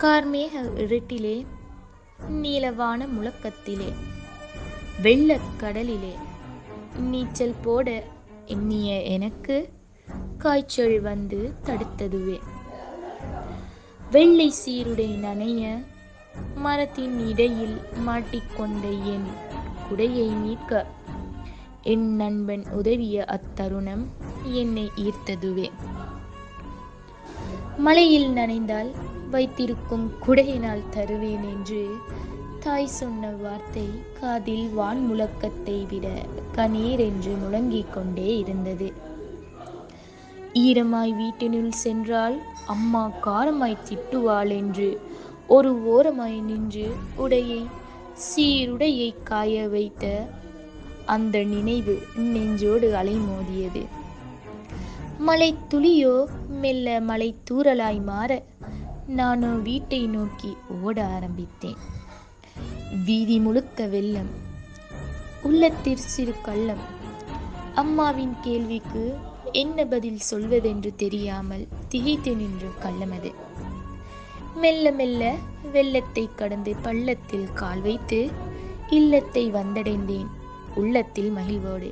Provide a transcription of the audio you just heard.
கார்மேக இருட்டிலே, நீலவான முழக்கத்திலே, வெள்ளக்கடலிலே நீச்சல் போட எண்ணிய எனக்கு காய்ச்சல் வந்து தடுத்ததுவே. வெள்ளை சீருடை நனைய மரத்தின் இடையில் மாட்டிக்கொண்ட என் குடையை மீட்க என் நண்பன் உதவிய அத்தருணம் என்னை ஈர்த்ததுவே. மழையில் நனைந்தால் வைத்திருக்கும் குடையினால் தருவேன் என்று தாய் சொன்ன வார்த்தை காதில் வான் முழக்கத்தை விட கணீர் என்று முழங்கிக் கொண்டே இருந்தது. ஈரமாய் வீட்டினுள் சென்றால் அம்மா காரமாய் திட்டுவாள் என்று ஒரு ஓரமாய் நின்று சீருடையை காய வைத்த அந்த நினைவு நெஞ்சோடு அலைமோதியது. மழை துளியோ மெல்ல மழை தூறலாய் மாற நானோ வீட்டை நோக்கி ஓட ஆரம்பித்தேன். வீதி முழுக்க வெள்ளம், உள்ளத்தில் சிறு கள்ளம். அம்மாவின் கேள்விக்கு என்ன பதில் சொல்வதென்று தெரியாமல் திகைத்து நின்ற கள்ளமது. மெல்ல மெல்ல வெள்ளத்தை கடந்து பள்ளத்தில் கால் வைத்து இல்லத்தை வந்தடைந்தேன், உள்ளத்தில் மகிழ்வோடு.